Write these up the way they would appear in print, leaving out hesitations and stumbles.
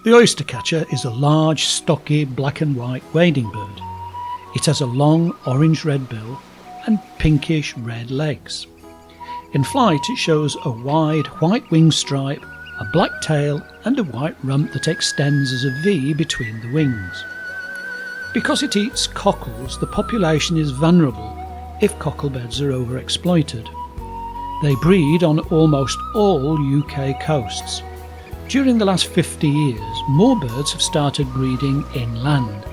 The oyster catcher is a large, stocky, black and white wading bird. It has a long orange-red bill and pinkish-red legs. In flight it shows a wide white wing stripe, a black tail and a white rump that extends as a V between the wings. Because it eats cockles, the population is vulnerable if cocklebeds are overexploited. They breed on almost all UK coasts. During the last 50 years, more birds have started breeding inland.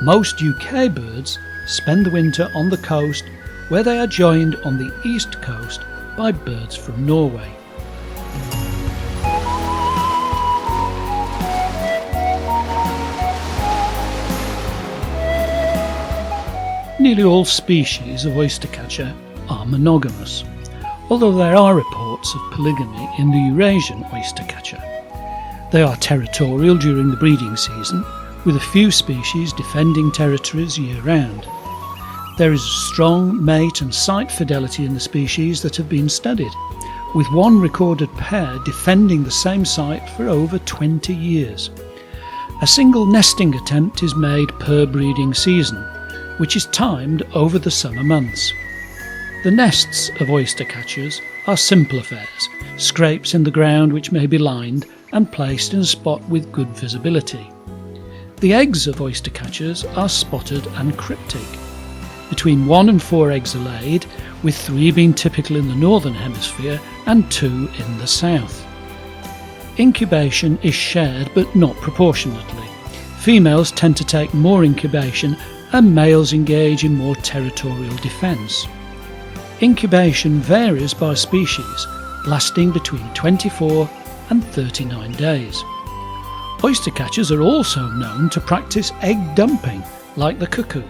Most UK birds spend the winter on the coast, where they are joined on the east coast by birds from Norway. Nearly all species of oystercatcher are monogamous, although there are reports of polygamy in the Eurasian oystercatcher. They are territorial during the breeding season, with a few species defending territories year-round. There is strong mate and site fidelity in the species that have been studied, with one recorded pair defending the same site for over 20 years. A single nesting attempt is made per breeding season, which is timed over the summer months. The nests of oystercatchers are simple affairs, scrapes in the ground which may be lined and placed in a spot with good visibility. The eggs of oystercatchers are spotted and cryptic. Between 1 and 4 eggs are laid, with 3 being typical in the northern hemisphere and 2 in the south. Incubation is shared but not proportionately. Females tend to take more incubation and males engage in more territorial defence. Incubation varies by species, lasting between 24 and 39 days. Oystercatchers are also known to practice egg dumping, like the cuckoo.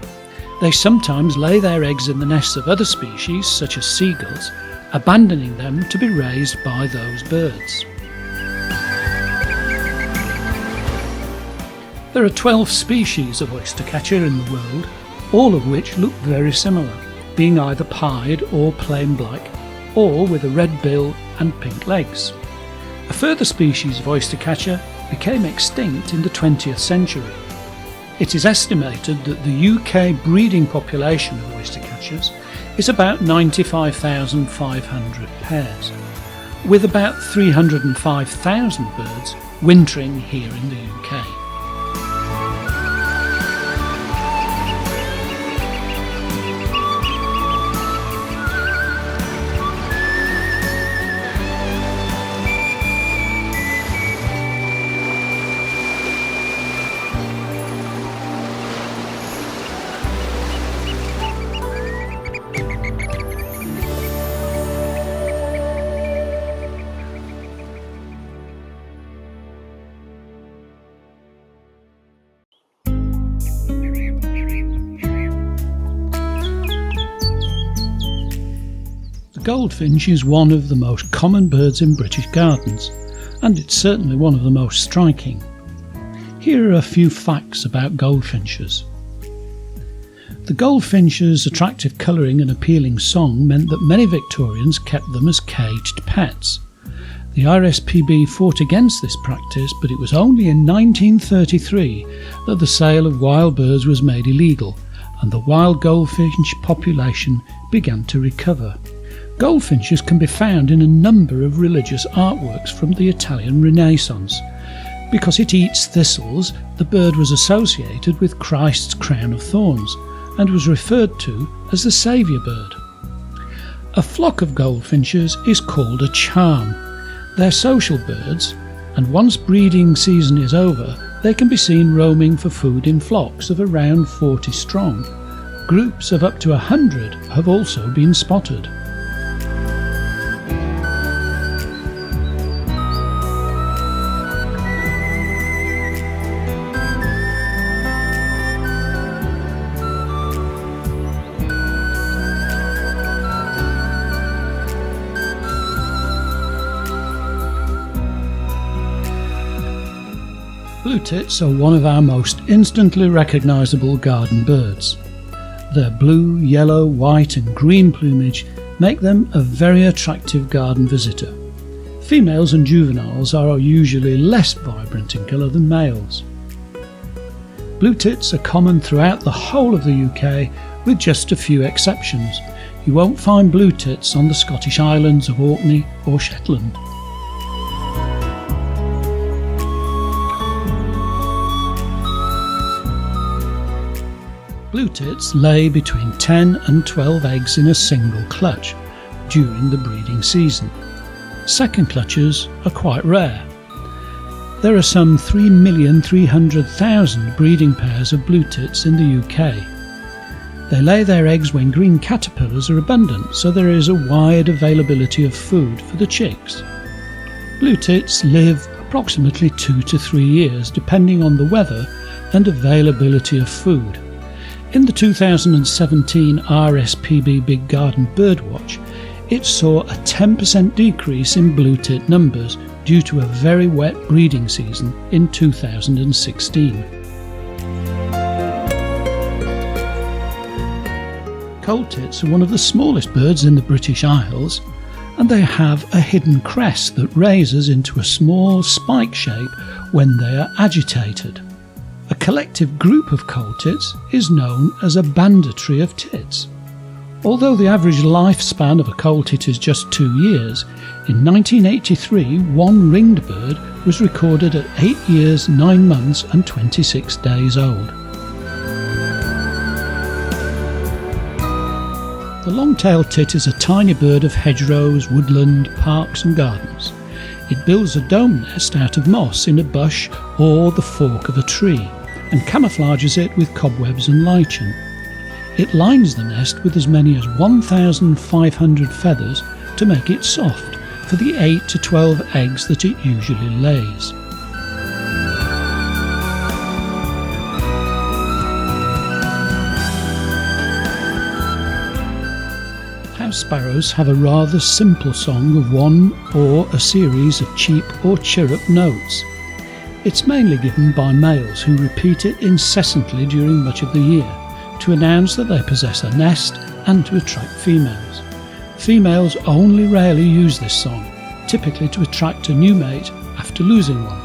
They sometimes lay their eggs in the nests of other species, such as seagulls, abandoning them to be raised by those birds. There are 12 species of oystercatcher in the world, all of which look very similar, being either pied or plain black, all with a red bill and pink legs. A further species of oystercatcher became extinct in the 20th century. It is estimated that the UK breeding population of oystercatchers is about 95,500 pairs, with about 305,000 birds wintering here in the UK. The goldfinch is one of the most common birds in British gardens, and it's certainly one of the most striking. Here are a few facts about goldfinches. The goldfinch's attractive colouring and appealing song meant that many Victorians kept them as caged pets. The RSPB fought against this practice, but it was only in 1933 that the sale of wild birds was made illegal and the wild goldfinch population began to recover. Goldfinches can be found in a number of religious artworks from the Italian Renaissance. Because it eats thistles, the bird was associated with Christ's crown of thorns and was referred to as the saviour bird. A flock of goldfinches is called a charm. They're social birds, and once breeding season is over, they can be seen roaming for food in flocks of around 40 strong. Groups of up to 100 have also been spotted. Blue tits are one of our most instantly recognisable garden birds. Their blue, yellow, white and green plumage make them a very attractive garden visitor. Females and juveniles are usually less vibrant in colour than males. Blue tits are common throughout the whole of the UK, with just a few exceptions. You won't find blue tits on the Scottish Islands of Orkney or Shetland. Blue tits lay between 10 and 12 eggs in a single clutch during the breeding season. Second clutches are quite rare. There are some 3,300,000 breeding pairs of blue tits in the UK. They lay their eggs when green caterpillars are abundant, so there is a wide availability of food for the chicks. Blue tits live approximately 2 to 3 years, depending on the weather and availability of food. In the 2017 RSPB Big Garden Birdwatch, it saw a 10% decrease in blue tit numbers due to a very wet breeding season in 2016. Cold tits are one of the smallest birds in the British Isles, and they have a hidden crest that raises into a small spike shape when they are agitated. A collective group of cold tits is known as a banditry of tits. Although the average lifespan of a cold tit is just 2 years, in 1983 one ringed bird was recorded at 8 years, 9 months and 26 days old. The long-tailed tit is a tiny bird of hedgerows, woodland, parks and gardens. It builds a dome nest out of moss in a bush or the fork of a tree, and camouflages it with cobwebs and lichen. It lines the nest with as many as 1,500 feathers to make it soft for the 8 to 12 eggs that it usually lays. House sparrows have a rather simple song of one or a series of cheep or chirrup notes. It's mainly given by males who repeat it incessantly during much of the year to announce that they possess a nest and to attract females. Females only rarely use this song, typically to attract a new mate after losing one.